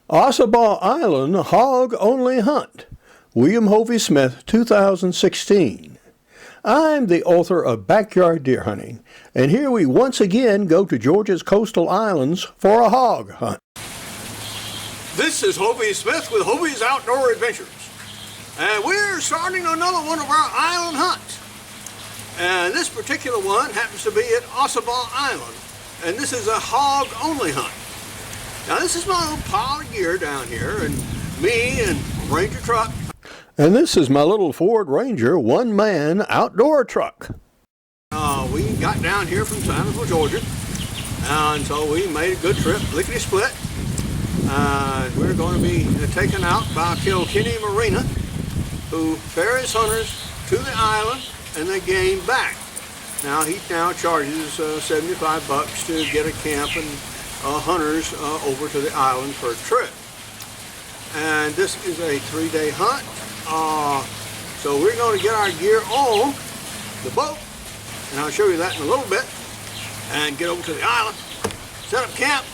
Ossabaw Island Hog-Only Hunt, William Hovey Smith, 2016. I'm the author of Backyard Deer Hunting, and here we once again go to Georgia's coastal islands for a hog hunt. This is Hovey Smith with Hovey's Outdoor Adventures, and we're starting another one of our island hunts. And this particular one happens to be at Ossabaw Island, and this is a hog-only hunt. Now this is my little pile of gear down here, and me and Ranger truck. And this is my little Ford Ranger one-man outdoor truck. We got down here from Sandersville, Georgia, and so we made a good trip, lickety-split. We're going to be taken out by Kilkenny Marina, who ferries hunters to the island and they game back. Now he now charges $75 to get a camp and hunters over to the island for a trip. And this is a 3-day hunt. So we're going to get our gear on the boat, and I'll show you that in a little bit, and get over to the island, set up camp,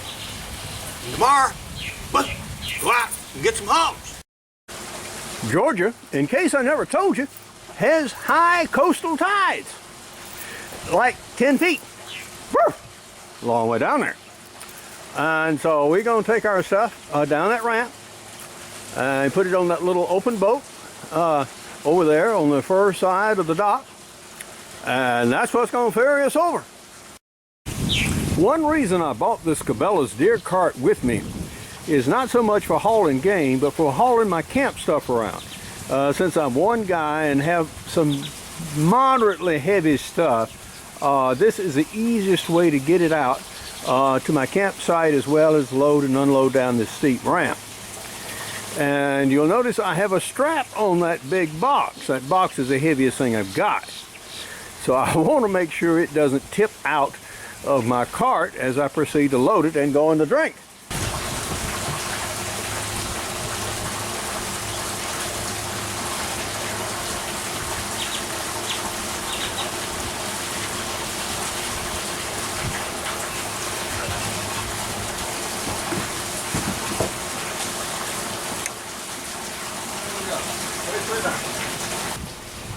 and tomorrow, go out and get some hogs. Georgia, in case I never told you, has high coastal tides, like 10 feet. Woo! Long way down there. And so we're going to take our stuff down that ramp and put it on that little open boat over there on the far side of the dock, and that's what's going to ferry us over. One reason I bought this Cabela's deer cart with me is not so much for hauling game, but for hauling my camp stuff around. Since I'm one guy and have some moderately heavy stuff, this is the easiest way to get it out to my campsite, as well as load and unload down this steep ramp. And you'll notice I have a strap on that big box. That box is the heaviest thing I've got. So I want to make sure it doesn't tip out of my cart as I proceed to load it and go in the drink.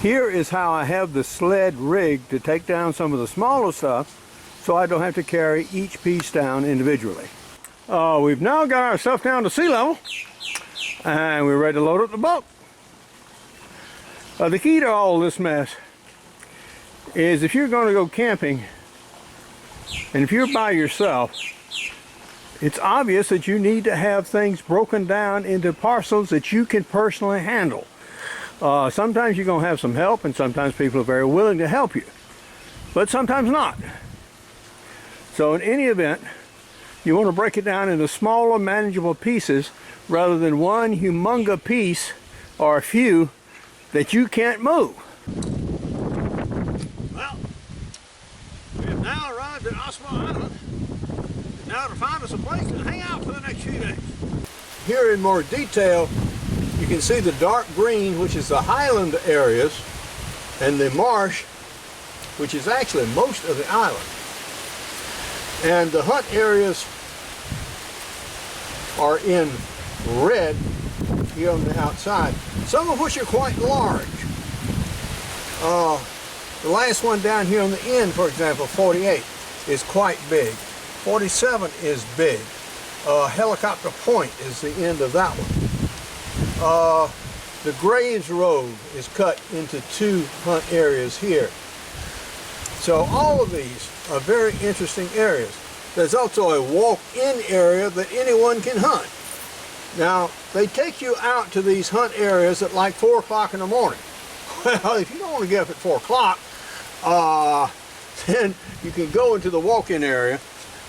Here is how I have the sled rigged to take down some of the smaller stuff, so I don't have to carry each piece down individually. We've now got our stuff down to sea level, and we're ready to load up the boat. The key to all this mess is, if you're going to go camping, and if you're by yourself, it's obvious that you need to have things broken down into parcels that you can personally handle. Sometimes you're going to have some help, and sometimes people are very willing to help you, but sometimes not. So in any event, you want to break it down into smaller, manageable pieces rather than one humongous piece or a few that you can't move. Well, we have now arrived at Ossabaw Island. Now to find us a place to hang out for the next few days. Here in more detail, you can see the dark green, which is the highland areas, and the marsh, which is actually most of the island. And the hunt areas are in red here on the outside, some of which are quite large. The last one down here on the end, for example, 48, is quite big. 47 is big. Helicopter Point is the end of that one. The Graves Road is cut into 2 hunt areas here. So all of these are very interesting areas. There's also a walk-in area that anyone can hunt. Now, they take you out to these hunt areas at like 4 o'clock in the morning. Well, if you don't want to get up at 4 o'clock, then you can go into the walk-in area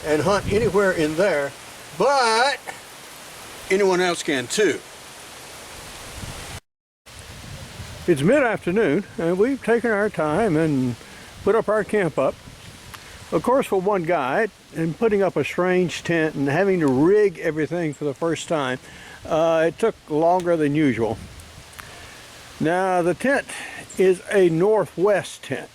and hunt anywhere in there, but anyone else can too. It's mid-afternoon, and we've taken our time and put up our camp up. Of course, for one guy, and putting up a strange tent and having to rig everything for the first time, it took longer than usual. Now, the tent is a northwest tent.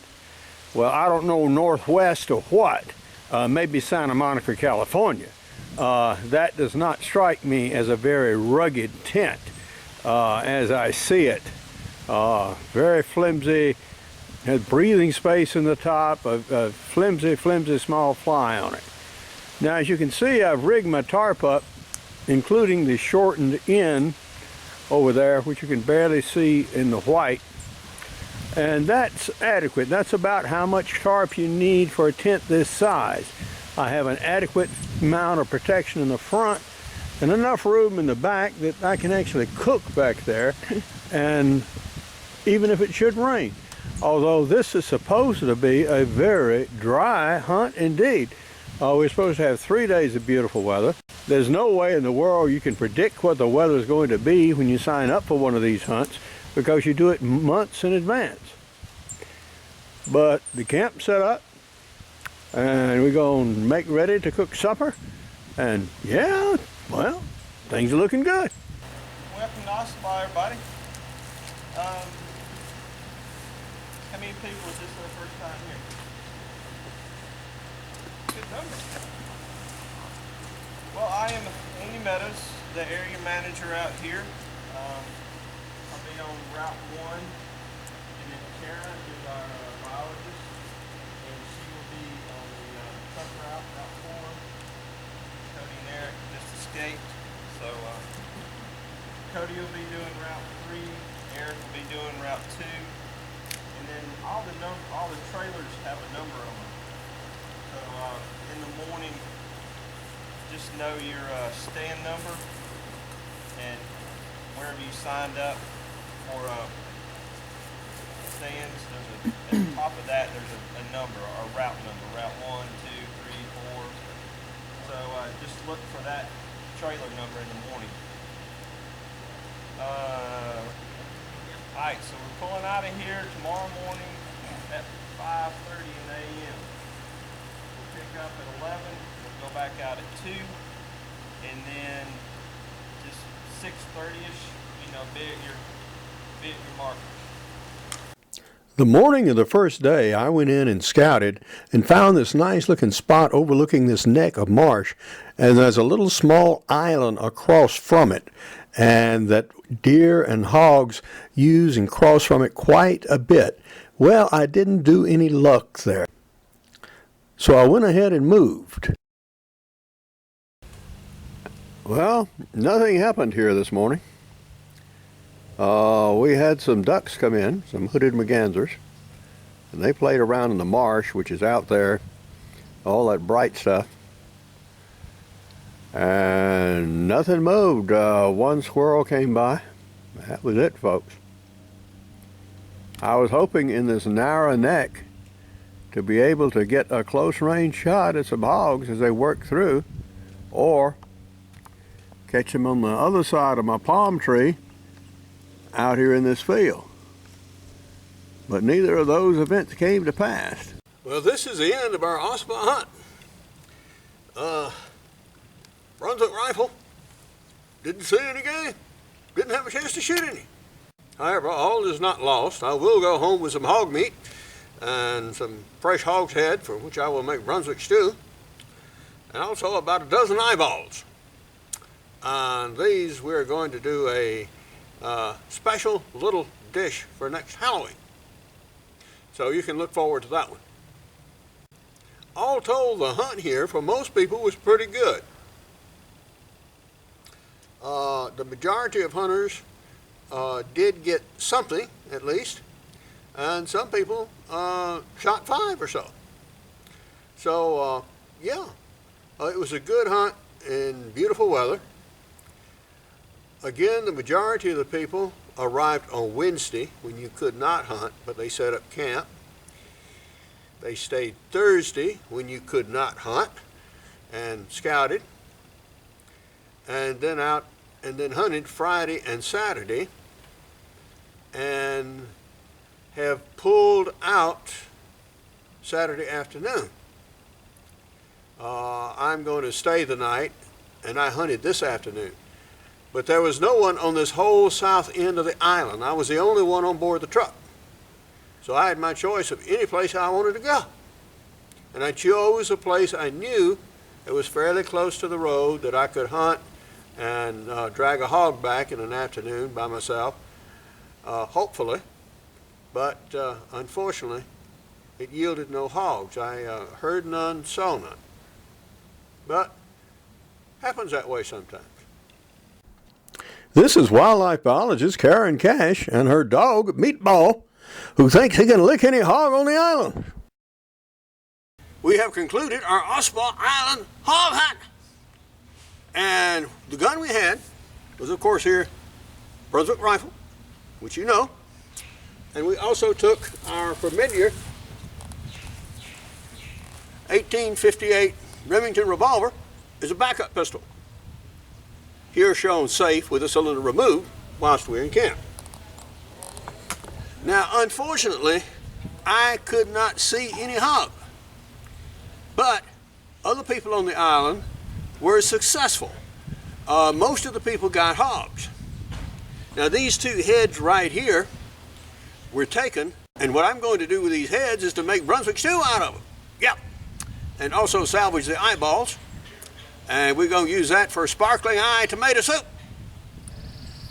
Well, I don't know northwest of what. Maybe Santa Monica, California. that does not strike me as a very rugged tent as I see it. Very flimsy, has breathing space in the top, a flimsy small fly on it. Now, as you can see, I've rigged my tarp up, including the shortened end over there, which you can barely see in the white. And that's adequate. That's about how much tarp you need for a tent this size. I have an adequate amount of protection in the front and enough room in the back that I can actually cook back there, and even if it should rain. Although this is supposed to be a very dry hunt indeed. We're supposed to have 3 days of beautiful weather. There's no way in the world you can predict what the weather is going to be when you sign up for one of these hunts, because you do it months in advance. But the camp's set up, and we're going to make ready to cook supper, and yeah, well, things are looking good. Welcome to Ossabaw, everybody. How many people is this their first time here? Good number. Well, I am Andy Meadows, the area manager out here. I'll be on Route 1, and then Karen is our biologist, and she will be on the truck route, Route 4. Cody and Eric just escaped, so Cody will be doing Route 3, Eric will be doing Route 2, and then all the trailers have a number on them. So in the morning, just know your stand number, and wherever you signed up for stands, at the top of that there's a number, a route number, Route 1, 2, 3, 4. So just look for that trailer number in the morning. Alright, so we're pulling out of here tomorrow morning at 5:30 a.m. We'll pick up at 11, we'll go back out at 2, and then just 6:30ish, be at your marker. The morning of the first day, I went in and scouted and found this nice looking spot overlooking this neck of marsh, and there's a little small island across from it, and that deer and hogs use and cross from it quite a bit. Well, I didn't do any luck there, so I went ahead and moved. Well, nothing happened here this morning. We had some ducks come in, some hooded mergansers, and they played around in the marsh, which is out there, all that bright stuff, and nothing moved. One squirrel came by. That was it, folks. I was hoping in this narrow neck to be able to get a close range shot at some hogs as they work through, or catch them on the other side of my palm tree out here in this field. But neither of those events came to pass. Well, this is the end of our Ossabaw hunt. Brunswick rifle. Didn't see any game. Didn't have a chance to shoot any. However, all is not lost. I will go home with some hog meat and some fresh hog's head, for which I will make Brunswick stew, and also about a dozen eyeballs. And these we're going to do a special little dish for next Halloween. So you can look forward to that one. All told, the hunt here for most people was pretty good. The majority of hunters did get something, at least, and some people shot 5 or so. So, yeah, it was a good hunt in beautiful weather. Again, the majority of the people arrived on Wednesday when you could not hunt, but they set up camp. They stayed Thursday when you could not hunt and scouted, and then hunted Friday and Saturday, and have pulled out Saturday afternoon. I'm going to stay the night, and I hunted this afternoon. But there was no one on this whole south end of the island. I was the only one on board the truck. So I had my choice of any place I wanted to go. And I chose a place I knew It was fairly close to the road that I could hunt and drag a hog back in an afternoon by myself, hopefully. But unfortunately, it yielded no hogs. I heard none, saw none. But happens that way sometimes. This is wildlife biologist Karen Cash and her dog, Meatball, who thinks he can lick any hog on the island. We have concluded our Ossabaw Island hog hunt. And the gun we had was, of course, here, Brunswick rifle, which you know. And we also took our familiar 1858 Remington revolver as a backup pistol. Here shown safe with the cylinder removed whilst we're in camp. Now, unfortunately, I could not see any hog. But other people on the island were successful. Most of the people got hogs. Now, these two heads right here were taken, and what I'm going to do with these heads is to make Brunswick stew out of them. Yep. And also salvage the eyeballs. And we're going to use that for sparkling eye tomato soup.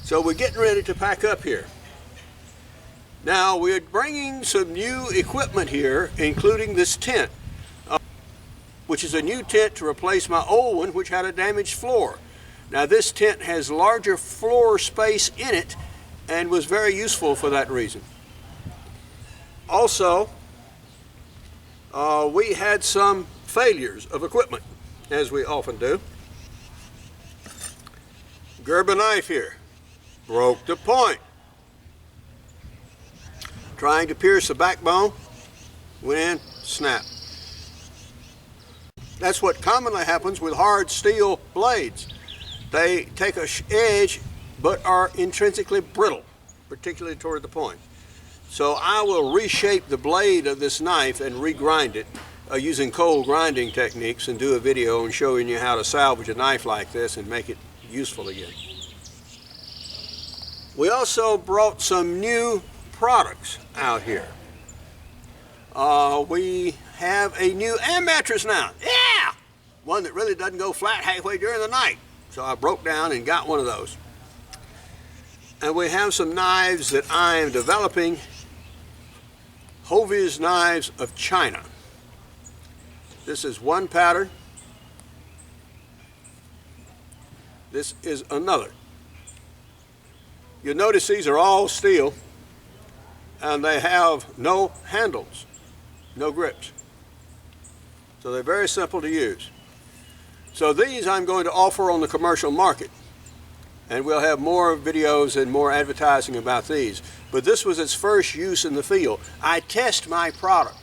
So we're getting ready to pack up here. Now, we're bringing some new equipment here, including this tent, which is a new tent to replace my old one, which had a damaged floor. Now, this tent has larger floor space in it and was very useful for that reason. Also, we had some failures of equipment, as we often do. Gerber knife here, broke the point. Trying to pierce the backbone, went in, snap. That's what commonly happens with hard steel blades. They take a edge but are intrinsically brittle, particularly toward the point. So I will reshape the blade of this knife and regrind it using cold grinding techniques, and do a video and showing you how to salvage a knife like this and make it useful again. We also brought some new products out here. We have a new air mattress now. Yeah! One that really doesn't go flat halfway during the night. So I broke down and got one of those. And we have some knives that I am developing, Hovey's Knives of China. This is one pattern. This is another. You'll notice these are all steel, and they have no handles, no grips. So they're very simple to use. So these I'm going to offer on the commercial market, and we'll have more videos and more advertising about these. But this was its first use in the field. I test my products.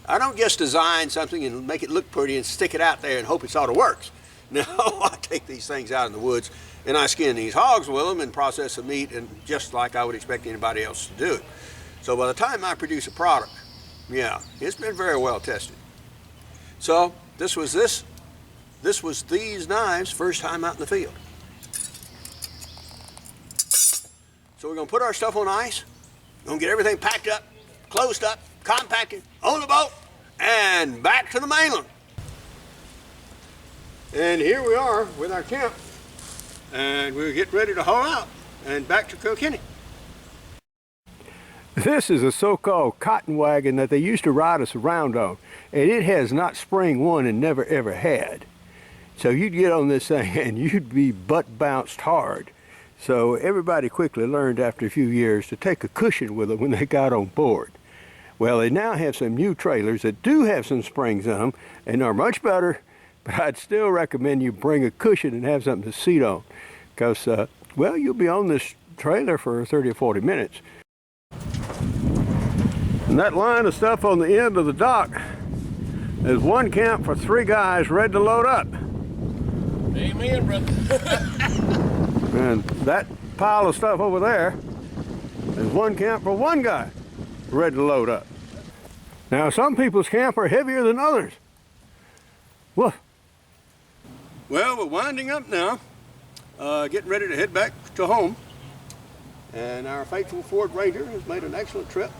I don't just design something and make it look pretty and stick it out there and hope it sort of works. No, I take these things out in the woods and I skin these hogs with them and process the meat, and just like I would expect anybody else to do it. So by the time I produce a product, yeah, it's been very well tested. So this was these knives first time out in the field. So we're going to put our stuff on ice, going to get everything packed up, closed up, compacted, on the boat, and back to the mainland. And here we are with our camp, and we're getting ready to haul out and back to Kilkenny. This is a so-called cotton wagon that they used to ride us around on, and it has not spring one and never ever had. So you'd get on this thing and you'd be butt bounced hard. So everybody quickly learned after a few years to take a cushion with them when they got on board. Well, they now have some new trailers that do have some springs in them and are much better, but I'd still recommend you bring a cushion and have something to seat on, because, well, you'll be on this trailer for 30 or 40 minutes. And that line of stuff on the end of the dock is one camp for 3 guys ready to load up. Amen, brother. And that pile of stuff over there is one camp for 1 guy ready to load up. Now, some people's camp are heavier than others. Woof. Well, we're winding up now, getting ready to head back to home. And our faithful Ford Ranger has made an excellent trip.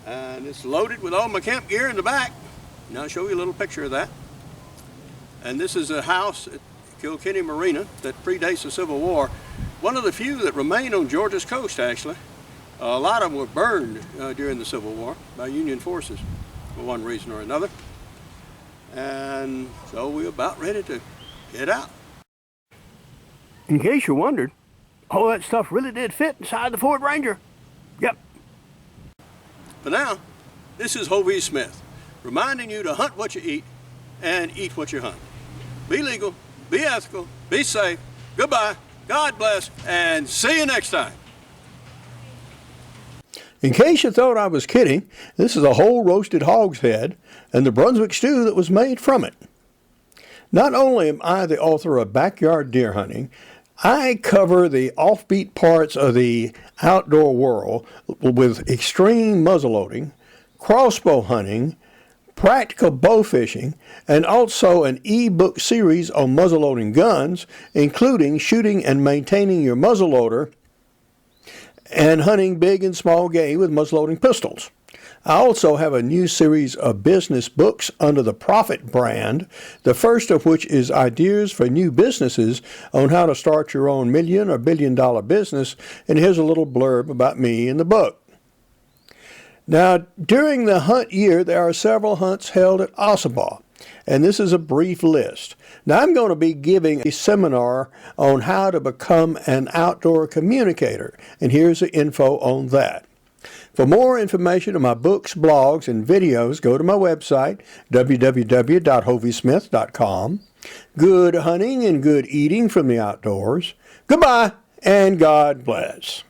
And it's loaded with all my camp gear in the back. And I'll show you a little picture of that. And this is a house at Kilkenny Marina that predates the Civil War. One of the few that remain on Georgia's coast, actually. A lot of them were burned during the Civil War by Union forces for one reason or another. And so we're about ready to head out. In case you wondered, all that stuff really did fit inside the Ford Ranger. Yep. For now, this is Hovey Smith, reminding you to hunt what you eat and eat what you hunt. Be legal, be ethical, be safe. Goodbye, God bless, and see you next time. In case you thought I was kidding, this is a whole roasted hog's head and the Brunswick stew that was made from it. Not only am I the author of Backyard Deer Hunting, I cover the offbeat parts of the outdoor world with extreme muzzleloading, crossbow hunting, practical bow fishing, and also an e-book series on muzzleloading guns, including shooting and maintaining your muzzleloader and hunting big and small game with muzzleloading pistols. I also have a new series of business books under the Profit brand, the first of which is Ideas for New Businesses on how to start your own million or billion-dollar business, and here's a little blurb about me in the book. Now, during the hunt year, there are several hunts held at Ossabaw, and this is a brief list. Now, I'm going to be giving a seminar on how to become an outdoor communicator, and here's the info on that. For more information on my books, blogs, and videos, go to my website, www.hoveysmith.com. Good hunting and good eating from the outdoors. Goodbye, and God bless.